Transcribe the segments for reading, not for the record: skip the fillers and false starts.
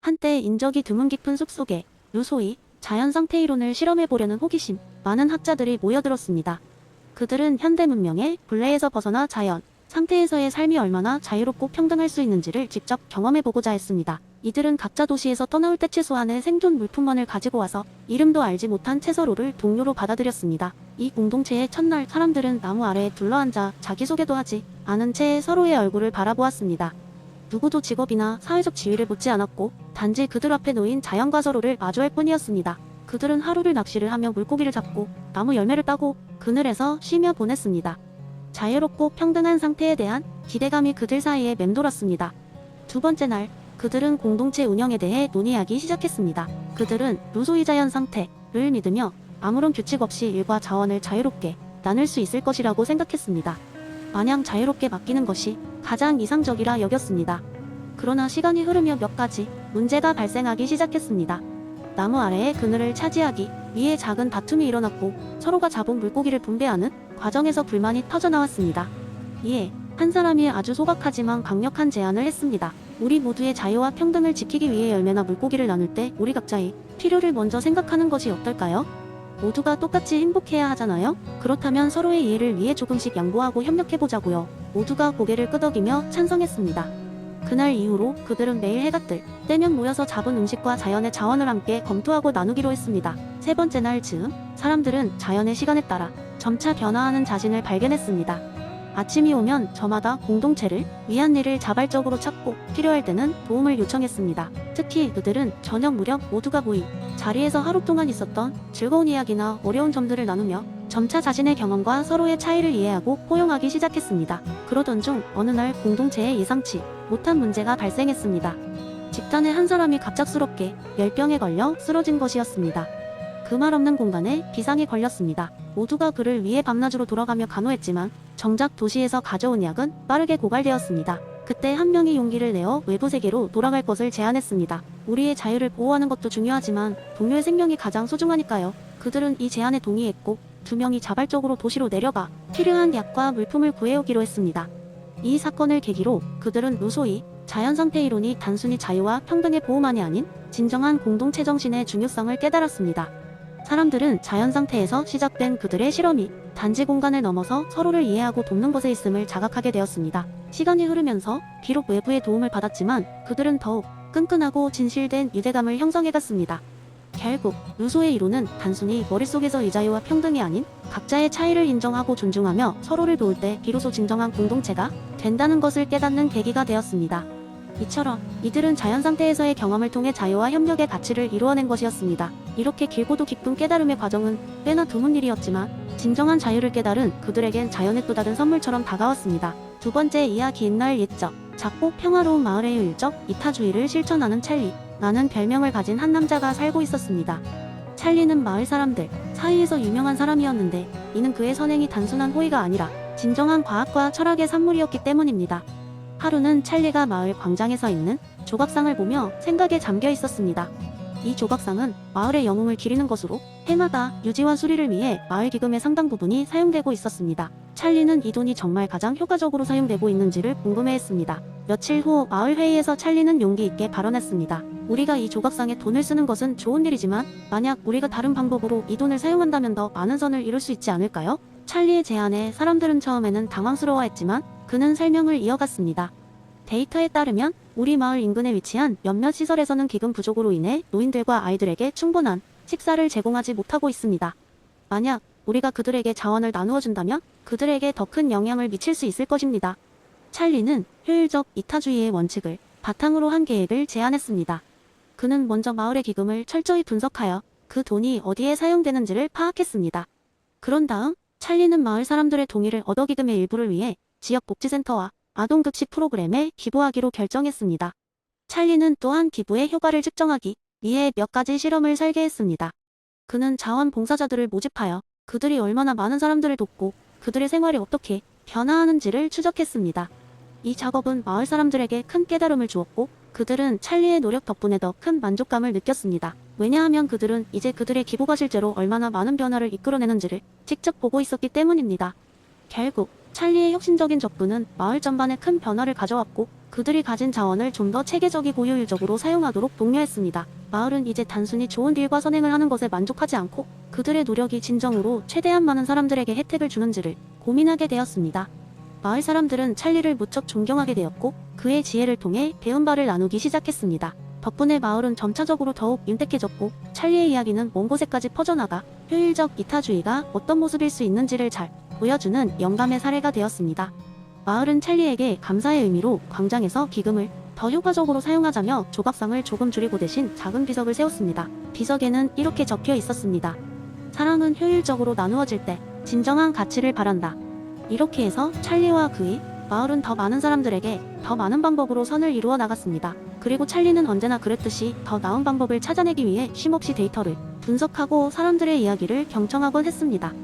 한때 인적이 드문 깊은 숲속에 루소이, 자연상태 이론을 실험해보려는 호기심 많은 학자들이 모여들었습니다. 그들은 현대 문명의 굴레에서 벗어나 자연 상태에서의 삶이 얼마나 자유롭고 평등할 수 있는지를 직접 경험해보고자 했습니다. 이들은 각자 도시에서 떠나올 때 최소한의 생존 물품만을 가지고 와서 이름도 알지 못한 채서로를 동료로 받아들였습니다. 이 공동체의 첫날 사람들은 나무 아래에 둘러앉아 자기소개도 하지 않은 채 서로의 얼굴을 바라보았습니다. 누구도 직업이나 사회적 지위를 묻지 않았고 단지 그들 앞에 놓인 자연과 서로를 마주할 뿐이었습니다. 그들은 하루를 낚시를 하며 물고기를 잡고 나무 열매를 따고 그늘에서 쉬며 보냈습니다. 자유롭고 평등한 상태에 대한 기대감이 그들 사이에 맴돌았습니다. 두 번째 날, 그들은 공동체 운영에 대해 논의하기 시작했습니다. 그들은 루소이 자연 상태를 믿으며 아무런 규칙 없이 일과 자원을 자유롭게 나눌 수 있을 것이라고 생각했습니다. 마냥 자유롭게 맡기는 것이 가장 이상적이라 여겼습니다. 그러나 시간이 흐르며 몇 가지 문제가 발생하기 시작했습니다. 나무 아래의 그늘을 차지하기 위해 작은 다툼이 일어났고 서로가 잡은 물고기를 분배하는 과정에서 불만이 터져나왔습니다. 이에 한 사람이 아주 소박하지만 강력한 제안을 했습니다. 우리 모두의 자유와 평등을 지키기 위해 열매나 물고기를 나눌 때 우리 각자의 필요를 먼저 생각하는 것이 어떨까요? 모두가 똑같이 행복해야 하잖아요? 그렇다면 서로의 이해를 위해 조금씩 양보하고 협력해보자고요. 모두가 고개를 끄덕이며 찬성했습니다. 그날 이후로 그들은 매일 해가 뜰 때면 모여서 잡은 음식과 자연의 자원을 함께 검토하고 나누기로 했습니다. 세 번째 날 즈음, 사람들은 자연의 시간에 따라 점차 변화하는 자신을 발견했습니다. 아침이 오면 저마다 공동체를 위한 일을 자발적으로 찾고 필요할 때는 도움을 요청했습니다. 특히 그들은 저녁 무렵 모두가 모인 자리에서 하루 동안 있었던 즐거운 이야기나 어려운 점들을 나누며 점차 자신의 경험과 서로의 차이를 이해하고 포용하기 시작했습니다. 그러던 중 어느 날 공동체에 예상치 못한 문제가 발생했습니다. 집단의 한 사람이 갑작스럽게 열병에 걸려 쓰러진 것이었습니다. 그 말 없는 공간에 비상이 걸렸습니다. 모두가 그를 위해 밤낮으로 돌아가며 간호했지만 정작 도시에서 가져온 약은 빠르게 고갈되었습니다. 그때 한 명이 용기를 내어 외부 세계로 돌아갈 것을 제안했습니다. 우리의 자유를 보호하는 것도 중요하지만 동료의 생명이 가장 소중하니까요. 그들은 이 제안에 동의했고 두 명이 자발적으로 도시로 내려가 필요한 약과 물품을 구해오기로 했습니다. 이 사건을 계기로 그들은 루소이, 자연상태 이론이 단순히 자유와 평등의 보호만이 아닌 진정한 공동체 정신의 중요성을 깨달았습니다. 사람들은 자연상태에서 시작된 그들의 실험이 단지 공간을 넘어서 서로를 이해하고 돕는 것에 있음을 자각하게 되었습니다. 시간이 흐르면서 비록 외부의 도움을 받았지만 그들은 더욱 끈끈하고 진실된 유대감을 형성해갔습니다. 결국 루소의 이론은 단순히 머릿속에서의 자유와 평등이 아닌 각자의 차이를 인정하고 존중하며 서로를 도울 때 비로소 진정한 공동체가 된다는 것을 깨닫는 계기가 되었습니다. 이처럼 이들은 자연상태에서의 경험을 통해 자유와 협력의 가치를 이루어낸 것이었습니다. 이렇게 길고도 깊은 깨달음의 과정은 꽤나 드문 일이었지만 진정한 자유를 깨달은 그들에겐 자연의 또 다른 선물처럼 다가왔습니다. 두 번째 이야기. 옛날 옛적 작고 평화로운 마을의 일적 이타주의를 실천하는 찰리 라는 별명을 가진 한 남자가 살고 있었습니다. 찰리는 마을 사람들 사이에서 유명한 사람이었는데 이는 그의 선행이 단순한 호의가 아니라 진정한 과학과 철학의 산물이었기 때문입니다. 하루는 찰리가 마을 광장에 서 있는 조각상을 보며 생각에 잠겨 있었습니다. 이 조각상은 마을의 영웅을 기리는 것으로 해마다 유지와 수리를 위해 마을 기금의 상당 부분이 사용되고 있었습니다. 찰리는 이 돈이 정말 가장 효과적으로 사용되고 있는지를 궁금해했습니다. 며칠 후 마을 회의에서 찰리는 용기 있게 발언했습니다. 우리가 이 조각상에 돈을 쓰는 것은 좋은 일이지만 만약 우리가 다른 방법으로 이 돈을 사용한다면 더 많은 선을 이룰 수 있지 않을까요? 찰리의 제안에 사람들은 처음에는 당황스러워했지만 그는 설명을 이어갔습니다. 데이터에 따르면 우리 마을 인근에 위치한 몇몇 시설에서는 기금 부족으로 인해 노인들과 아이들에게 충분한 식사를 제공하지 못하고 있습니다. 만약 우리가 그들에게 자원을 나누어 준다면 그들에게 더 큰 영향을 미칠 수 있을 것입니다. 찰리는 효율적 이타주의의 원칙을 바탕으로 한 계획을 제안했습니다. 그는 먼저 마을의 기금을 철저히 분석하여 그 돈이 어디에 사용되는지를 파악했습니다. 그런 다음 찰리는 마을 사람들의 동의를 얻어 기금의 일부를 위해 지역 복지센터와 아동급식 프로그램에 기부하기로 결정했습니다. 찰리는 또한 기부의 효과를 측정하기 위해 몇 가지 실험을 설계했습니다. 그는 자원봉사자들을 모집하여 그들이 얼마나 많은 사람들을 돕고 그들의 생활이 어떻게 변화하는지를 추적했습니다. 이 작업은 마을 사람들에게 큰 깨달음을 주었고 그들은 찰리의 노력 덕분에 더 큰 만족감을 느꼈습니다. 왜냐하면 그들은 이제 그들의 기부가 실제로 얼마나 많은 변화를 이끌어내는지를 직접 보고 있었기 때문입니다. 결국 찰리의 혁신적인 접근은 마을 전반에 큰 변화를 가져왔고 그들이 가진 자원을 좀 더 체계적이고 효율적으로 사용하도록 독려했습니다. 마을은 이제 단순히 좋은 딜과 선행을 하는 것에 만족하지 않고 그들의 노력이 진정으로 최대한 많은 사람들에게 혜택을 주는지를 고민하게 되었습니다. 마을 사람들은 찰리를 무척 존경하게 되었고 그의 지혜를 통해 배운 바를 나누기 시작했습니다. 덕분에 마을은 점차적으로 더욱 윤택해졌고 찰리의 이야기는 먼 곳에까지 퍼져나가 효율적 이타주의가 어떤 모습일 수 있는지를 잘 보여주는 영감의 사례가 되었습니다. 마을은 찰리에게 감사의 의미로 광장에서 기금을 더 효과적으로 사용하자며 조각상을 조금 줄이고 대신 작은 비석을 세웠습니다. 비석에는 이렇게 적혀 있었습니다. 사랑은 효율적으로 나누어질 때 진정한 가치를 바란다. 이렇게 해서 찰리와 그의 마을은 더 많은 사람들에게 더 많은 방법으로 선을 이루어 나갔습니다. 그리고 찰리는 언제나 그랬듯이 더 나은 방법을 찾아내기 위해 쉼없이 데이터를 분석하고 사람들의 이야기를 경청하곤 했습니다.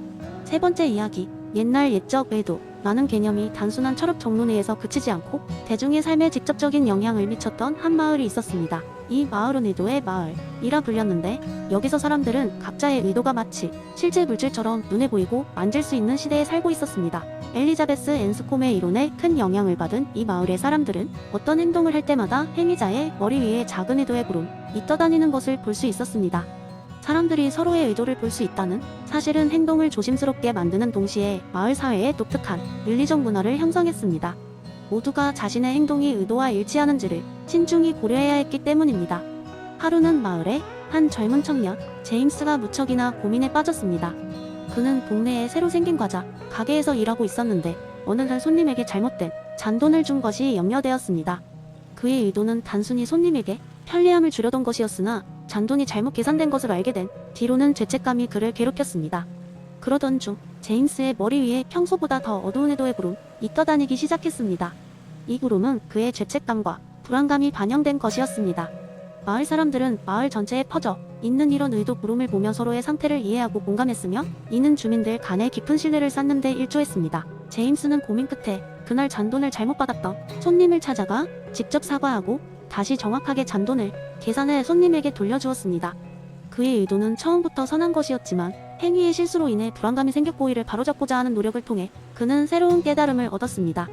세 번째 이야기, 옛날 옛적 외도. 라는 개념이 단순한 철학 정론에서 그치지 않고 대중의 삶에 직접적인 영향을 미쳤던 한 마을이 있었습니다. 이 마을은 의도의 마을이라 불렸는데 여기서 사람들은 각자의 의도가 마치 실제 물질처럼 눈에 보이고 만질 수 있는 시대에 살고 있었습니다. 엘리자베스 앤스콤의 이론에 큰 영향을 받은 이 마을의 사람들은 어떤 행동을 할 때마다 행위자의 머리 위에 작은 의도의 구름이 떠다니는 것을 볼 수 있었습니다. 사람들이 서로의 의도를 볼 수 있다는 사실은 행동을 조심스럽게 만드는 동시에 마을 사회에 독특한 윤리적 문화를 형성했습니다. 모두가 자신의 행동이 의도와 일치하는지를 신중히 고려해야 했기 때문입니다. 하루는 마을에 한 젊은 청년 제임스가 무척이나 고민에 빠졌습니다. 그는 동네에 새로 생긴 과자 가게에서 일하고 있었는데 어느 날 손님에게 잘못된 잔돈을 준 것이 염려되었습니다. 그의 의도는 단순히 손님에게 편리함을 주려던 것이었으나 잔돈이 잘못 계산된 것을 알게 된 뒤로는 죄책감이 그를 괴롭혔습니다. 그러던 중 제임스의 머리 위에 평소보다 더 어두운 의도의 구름이 떠다니기 시작했습니다. 이 구름은 그의 죄책감과 불안감이 반영된 것이었습니다. 마을 사람들은 마을 전체에 퍼져 있는 이런 의도 구름을 보며 서로의 상태를 이해하고 공감했으며 이는 주민들 간의 깊은 신뢰를 쌓는 데 일조했습니다. 제임스는 고민 끝에 그날 잔돈을 잘못 받았던 손님을 찾아가 직접 사과하고 다시 정확하게 잔돈을 계산해 손님에게 돌려주었습니다. 그의 의도는 처음부터 선한 것이었지만 행위의 실수로 인해 불안감이 생겼고 이를 바로잡고자 하는 노력을 통해 그는 새로운 깨달음을 얻었습니다.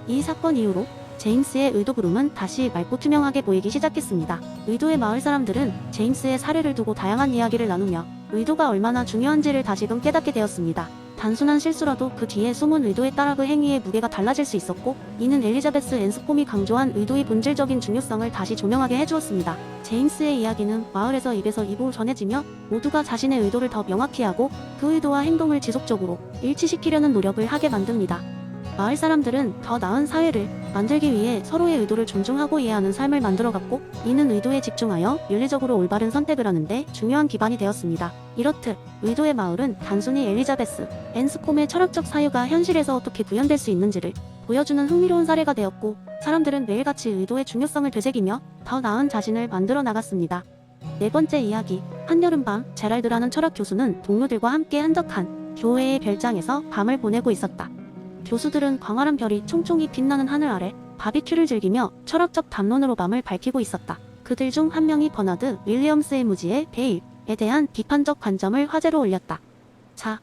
이 사건 이후로 제임스의 의도 구름은 다시 맑고 투명하게 보이기 시작했습니다. 의도의 마을 사람들은 제임스의 사례를 두고 다양한 이야기를 나누며 의도가 얼마나 중요한지를 다시금 깨닫게 되었습니다. 단순한 실수라도 그 뒤에 숨은 의도에 따라 그 행위의 무게가 달라질 수 있었고 이는 엘리자베스 앤스콤이 강조한 의도의 본질적인 중요성을 다시 조명하게 해주었습니다. 제임스의 이야기는 마을에서 입에서 입으로 전해지며 모두가 자신의 의도를 더 명확히 하고 그 의도와 행동을 지속적으로 일치시키려는 노력을 하게 만듭니다. 마을 사람들은 더 나은 사회를 만들기 위해 서로의 의도를 존중하고 이해하는 삶을 만들어갔고 이는 의도에 집중하여 윤리적으로 올바른 선택을 하는데 중요한 기반이 되었습니다. 이렇듯 의도의 마을은 단순히 엘리자베스 앤스콤의 철학적 사유가 현실에서 어떻게 구현될 수 있는지를 보여주는 흥미로운 사례가 되었고 사람들은 매일같이 의도의 중요성을 되새기며 더 나은 자신을 만들어 나갔습니다. 네 번째 이야기, 한여름밤. 제랄드라는 철학 교수는 동료들과 함께 한적한 교회의 별장에서 밤을 보내고 있었다. 교수들은 광활한 별이 총총히 빛나는 하늘 아래 바비큐를 즐기며 철학적 담론으로 밤을 밝히고 있었다. 그들 중 한 명이 버나드 윌리엄스의 무지의 베일에 대한 비판적 관점을 화제로 올렸다. 자,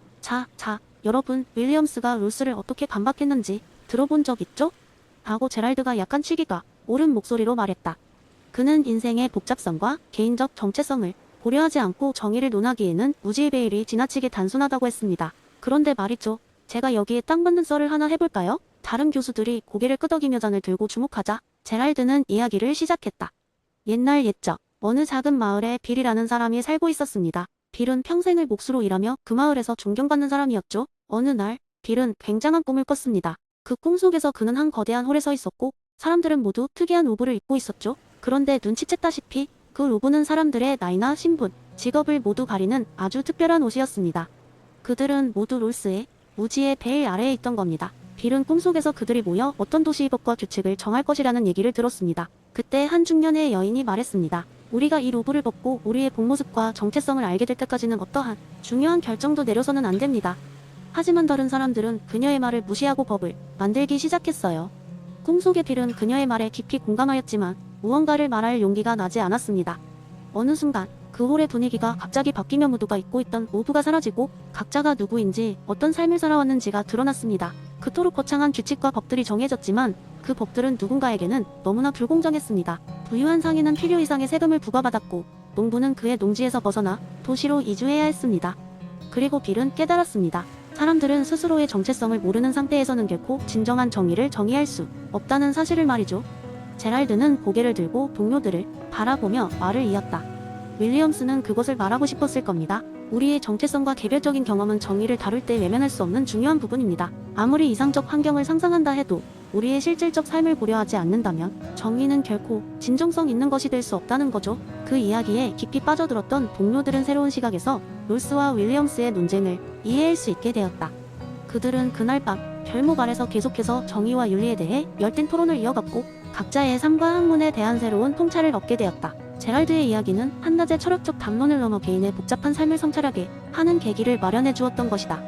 여러분, 윌리엄스가 룰스를 어떻게 반박했는지 들어본 적 있죠? 하고 제랄드가 약간 취기가 오른 목소리로 말했다. 그는 인생의 복잡성과 개인적 정체성을 고려하지 않고 정의를 논하기에는 무지의 베일이 지나치게 단순하다고 했습니다. 그런데 말이죠. 제가 여기에 딱 맞는 썰을 하나 해볼까요? 다른 교수들이 고개를 끄덕이며 잔을 들고 주목하자 제랄드는 이야기를 시작했다. 옛날 옛적 어느 작은 마을에 빌이라는 사람이 살고 있었습니다. 빌은 평생을 몫으로 일하며 그 마을에서 존경받는 사람이었죠. 어느 날 빌은 굉장한 꿈을 꿨습니다. 그 꿈 속에서 그는 한 거대한 홀에 서 있었고 사람들은 모두 특이한 로브를 입고 있었죠. 그런데 눈치챘다시피 그 로브는 사람들의 나이나 신분, 직업을 모두 가리는 아주 특별한 옷이었습니다. 그들은 모두 롤스의 무지의 베일 아래에 있던 겁니다. 빌은 꿈속에서 그들이 모여 어떤 도시법과 규칙을 정할 것이라는 얘기를 들었습니다. 그때 한 중년의 여인이 말했습니다. 우리가 이 로브를 벗고 우리의 본 모습과 정체성을 알게 될 때까지는 어떠한 중요한 결정도 내려서는 안 됩니다. 하지만 다른 사람들은 그녀의 말을 무시하고 법을 만들기 시작했어요. 꿈속의 빌은 그녀의 말에 깊이 공감하였지만 무언가를 말할 용기가 나지 않았습니다. 어느 순간 그 홀의 분위기가 갑자기 바뀌며 모두가 입고 있던 로브가 사라지고 각자가 누구인지 어떤 삶을 살아왔는지가 드러났습니다. 그토록 거창한 규칙과 법들이 정해졌지만 그 법들은 누군가에게는 너무나 불공정했습니다. 부유한 상인은 필요 이상의 세금을 부과받았고 농부는 그의 농지에서 벗어나 도시로 이주해야 했습니다. 그리고 빌은 깨달았습니다. 사람들은 스스로의 정체성을 모르는 상태에서는 결코 진정한 정의를 정의할 수 없다는 사실을 말이죠. 제랄드는 고개를 들고 동료들을 바라보며 말을 이었다. 윌리엄스는 그것을 말하고 싶었을 겁니다. 우리의 정체성과 개별적인 경험은 정의를 다룰 때 외면할 수 없는 중요한 부분입니다. 아무리 이상적 환경을 상상한다 해도 우리의 실질적 삶을 고려하지 않는다면 정의는 결코 진정성 있는 것이 될 수 없다는 거죠. 그 이야기에 깊이 빠져들었던 동료들은 새로운 시각에서 롤스와 윌리엄스의 논쟁을 이해할 수 있게 되었다. 그들은 그날 밤 별목 아래서 계속해서 정의와 윤리에 대해 열띤 토론을 이어갔고 각자의 삶과 학문에 대한 새로운 통찰을 얻게 되었다. 제랄드의 이야기는 한낮의 철학적 담론을 넘어 개인의 복잡한 삶을 성찰하게 하는 계기를 마련해 주었던 것이다.